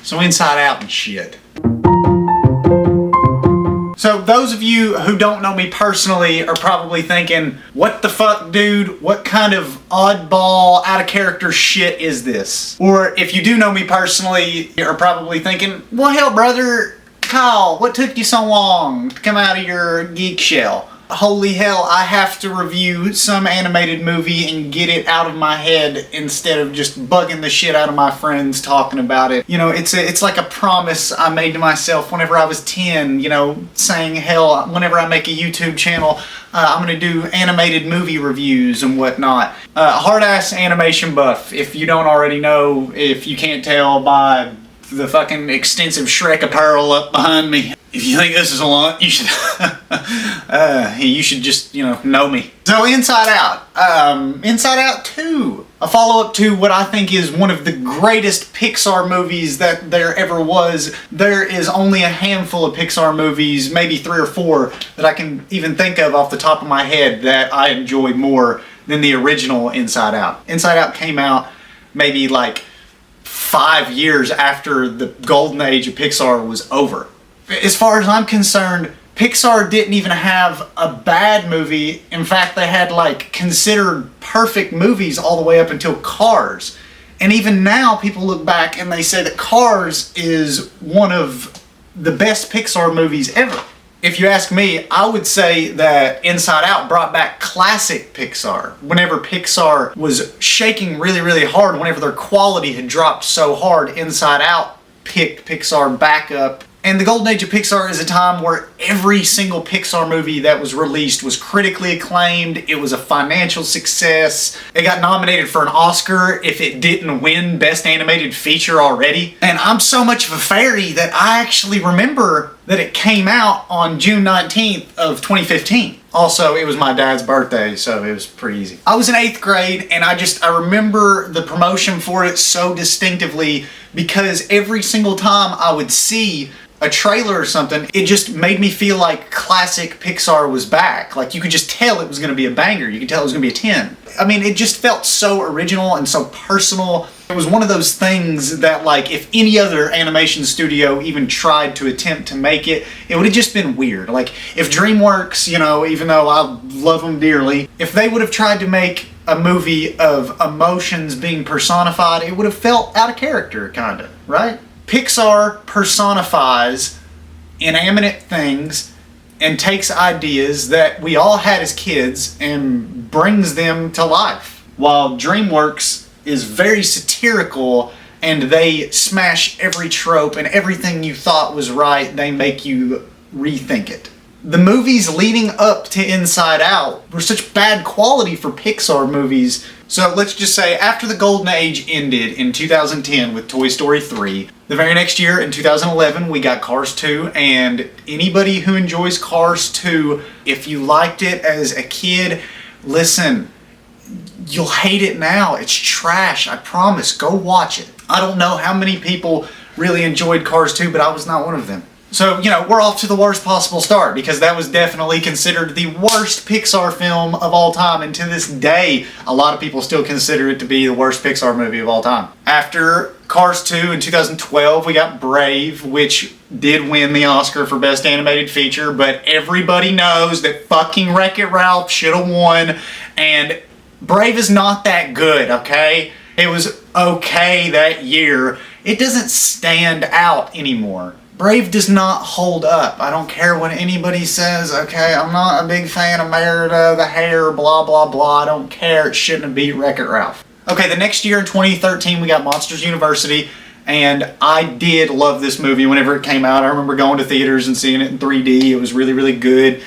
So Inside Out and shit. So those of you who don't know me personally are probably thinking, what the fuck, dude? What kind of oddball, out of character shit is this? Or if you do know me personally, you're probably thinking, well, hell, brother, Kyle, what took you so long to come out of your geek shell? Holy hell, I have to review some animated movie and get it out of my head instead of just bugging the shit out of my friends talking about it. You know, it's like a promise I made to myself whenever I was 10, you know, saying, hell, whenever I make a YouTube channel, I'm gonna do animated movie reviews and whatnot. Hard-ass animation buff, if you don't already know, if you can't tell by the fucking extensive Shrek apparel up behind me. If you think this is a lot, you should you should just, know me. So Inside Out. Inside Out 2. A follow-up to what I think is one of the greatest Pixar movies that there ever was. There is only a handful of Pixar movies, maybe 3 or 4, that I can even think of off the top of my head that I enjoy more than the original Inside Out. Inside Out came out maybe like 5 years after the golden age of Pixar was over. As far as I'm concerned, Pixar didn't even have a bad movie. In fact, they had like considered perfect movies all the way up until Cars. And even now people look back and they say that Cars is one of the best Pixar movies ever. If you ask me, I would say that Inside Out brought back classic Pixar. Whenever Pixar was shaking really, really hard, whenever their quality had dropped so hard, Inside Out picked Pixar back up. And the golden age of Pixar is a time where every single Pixar movie that was released was critically acclaimed. It was a financial success. It got nominated for an Oscar if it didn't win Best Animated Feature already. And I'm so much of a fairy that I actually remember that it came out on June 19th of 2015. Also, it was my dad's birthday, so it was pretty easy. I was in 8th grade, and I remember the promotion for it so distinctively because every single time I would see a trailer or something, it just made me feel like classic Pixar was back. Like, you could just tell it was going to be a banger. You could tell it was going to be a 10. I mean, it just felt so original and so personal. It was one of those things that, like, if any other animation studio even tried to attempt to make it, it would have just been weird. Like, if DreamWorks, even though I love them dearly, if they would have tried to make a movie of emotions being personified, it would have felt out of character, kinda, right? Pixar personifies inanimate things and takes ideas that we all had as kids and brings them to life. While DreamWorks is very satirical and they smash every trope and everything you thought was right, they make you rethink it. The movies leading up to Inside Out were such bad quality for Pixar movies. So let's just say after the golden age ended in 2010 with Toy Story 3, the very next year in 2011 we got Cars 2, and anybody who enjoys Cars 2, if you liked it as a kid, listen, you'll hate it now. It's trash, I promise. Go watch it. I don't know how many people really enjoyed Cars 2, but I was not one of them. So, we're off to the worst possible start because that was definitely considered the worst Pixar film of all time. And to this day, a lot of people still consider it to be the worst Pixar movie of all time. After Cars 2 in 2012, we got Brave, which did win the Oscar for Best Animated Feature, but everybody knows that fucking Wreck-It Ralph should have won, and Brave is not that good, okay? It was okay that year. It doesn't stand out anymore. Brave does not hold up. I don't care what anybody says, okay? I'm not a big fan of Merida, the hair, blah, blah, blah. I don't care. It shouldn't have beat Wreck-It Ralph. Okay, the next year in 2013, we got Monsters University, and I did love this movie whenever it came out. I remember going to theaters and seeing it in 3D. It was really, really good.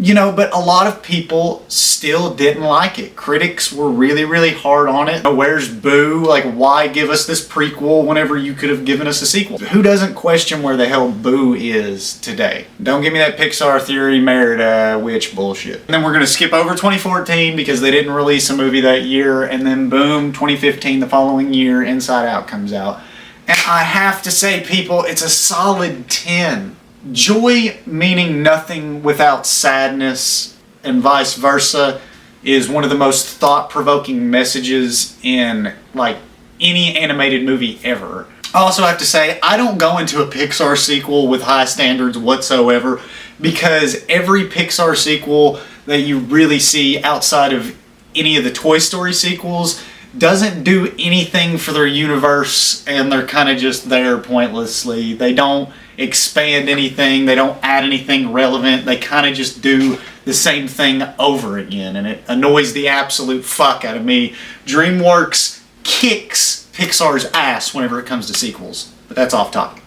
But a lot of people still didn't like it. Critics were really, really hard on it. Where's Boo? Like, why give us this prequel whenever you could have given us a sequel? Who doesn't question where the hell Boo is today? Don't give me that Pixar theory, Merida, witch bullshit. And then we're going to skip over 2014 because they didn't release a movie that year. And then boom, 2015, the following year, Inside Out comes out. And I have to say, people, it's a solid 10. Joy meaning nothing without sadness and vice versa is one of the most thought-provoking messages in like any animated movie ever. I also have to say, I don't go into a Pixar sequel with high standards whatsoever, because every Pixar sequel that you really see outside of any of the Toy Story sequels doesn't do anything for their universe, and they're kind of just there pointlessly. They don't expand anything, they don't add anything relevant, they kind of just do the same thing over again, and it annoys the absolute fuck out of me. DreamWorks kicks Pixar's ass whenever it comes to sequels, but that's off topic.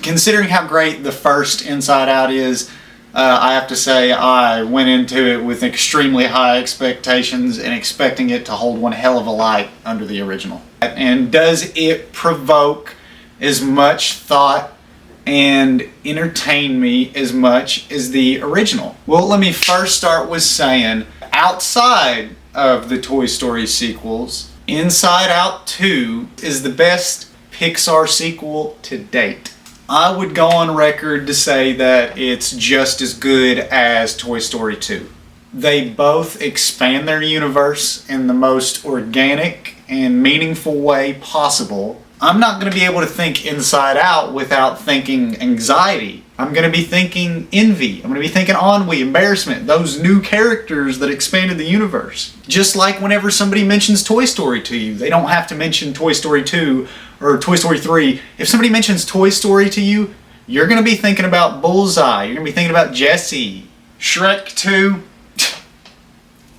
Considering how great the first Inside Out is, I have to say I went into it with extremely high expectations and expecting it to hold one hell of a light under the original. And does it provoke as much thought and entertain me as much as the original? Well, let me first start with saying, outside of the Toy Story sequels, Inside Out 2 is the best Pixar sequel to date. I would go on record to say that it's just as good as Toy Story 2. They both expand their universe in the most organic and meaningful way possible. I'm not going to be able to think Inside Out without thinking anxiety. I'm going to be thinking envy. I'm going to be thinking ennui, embarrassment, those new characters that expanded the universe. Just like whenever somebody mentions Toy Story to you, they don't have to mention Toy Story 2 or Toy Story 3. If somebody mentions Toy Story to you, you're going to be thinking about Bullseye. You're going to be thinking about Jessie. Shrek 2.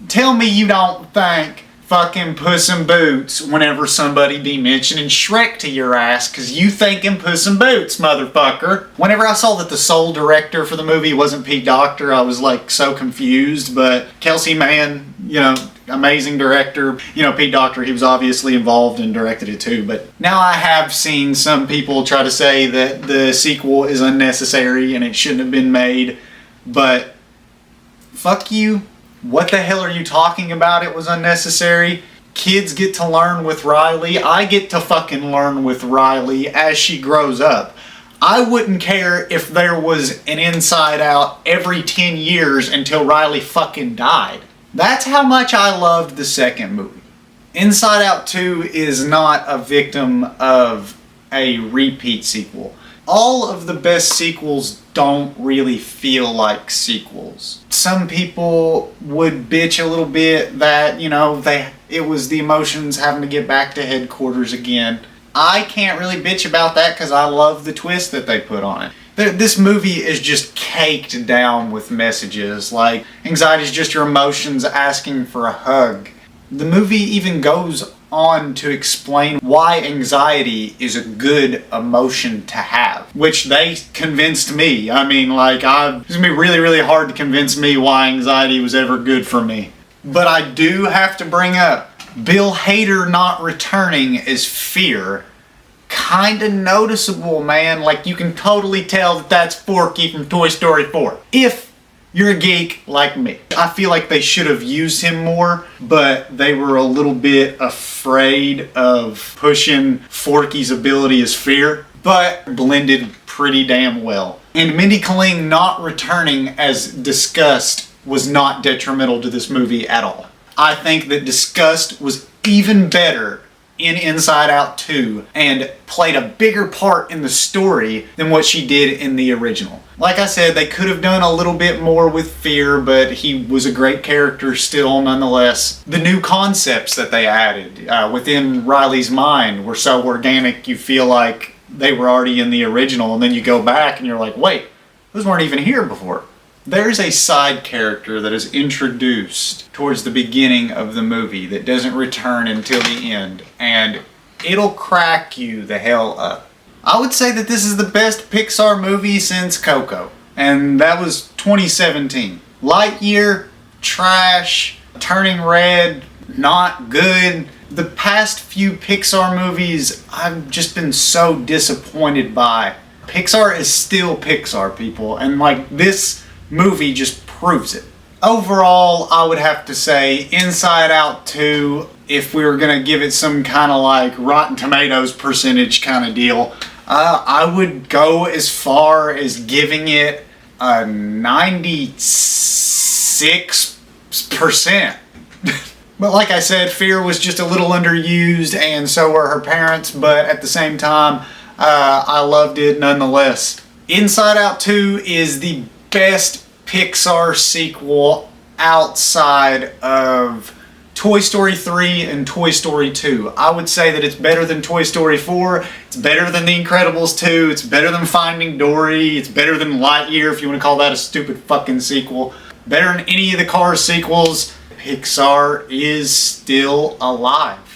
Tell me you don't think fucking Puss in Boots whenever somebody be mentioning Shrek to your ass, because you thinking Puss in Boots, motherfucker. Whenever I saw that the sole director for the movie wasn't Pete Docter, I was like so confused, but Kelsey Mann, amazing director. Pete Docter, he was obviously involved and directed it too, but now I have seen some people try to say that the sequel is unnecessary and it shouldn't have been made, but fuck you. What the hell are you talking about? It was unnecessary. Kids get to learn with Riley. I get to fucking learn with Riley as she grows up. I wouldn't care if there was an Inside Out every 10 years until Riley fucking died. That's how much I loved the second movie. Inside Out 2 is not a victim of a repeat sequel. All of the best sequels don't really feel like sequels. Some people would bitch a little bit that, it was the emotions having to get back to headquarters again. I can't really bitch about that because I love the twist that they put on it. This movie is just caked down with messages like anxiety is just your emotions asking for a hug. The movie even goes on to explain why anxiety is a good emotion to have, which they convinced me. I mean, it's gonna be really, really hard to convince me why anxiety was ever good for me. But I do have to bring up Bill Hader not returning as Fear. Kinda noticeable, man. You can totally tell that that's Forky from Toy Story 4. If you're a geek like me. I feel like they should have used him more, but they were a little bit afraid of pushing Forky's ability as Fear, but blended pretty damn well. And Mindy Kaling not returning as Disgust was not detrimental to this movie at all. I think that Disgust was even better in Inside Out 2 and played a bigger part in the story than what she did in the original. Like I said, they could have done a little bit more with Fear, but he was a great character still nonetheless. The new concepts that they added within Riley's mind were so organic you feel like they were already in the original, and then you go back and you're like, wait, those weren't even here before. There's a side character that is introduced towards the beginning of the movie that doesn't return until the end, and it'll crack you the hell up. I would say that this is the best Pixar movie since Coco, and that was 2017. Lightyear, trash. Turning Red, not good. The past few Pixar movies I've just been so disappointed by. Pixar is still Pixar, people, and this movie just proves it. Overall, I would have to say Inside Out 2, if we were going to give it some kind of Rotten Tomatoes percentage kind of deal, I would go as far as giving it a 96%. But like I said, Fear was just a little underused, and so were her parents, but at the same time, I loved it nonetheless. Inside Out 2 is the best Pixar sequel outside of Toy Story 3 and Toy Story 2. I would say that it's better than Toy Story 4, it's better than The Incredibles 2, it's better than Finding Dory, it's better than Lightyear if you want to call that a stupid fucking sequel. Better than any of the Cars sequels. Pixar is still alive.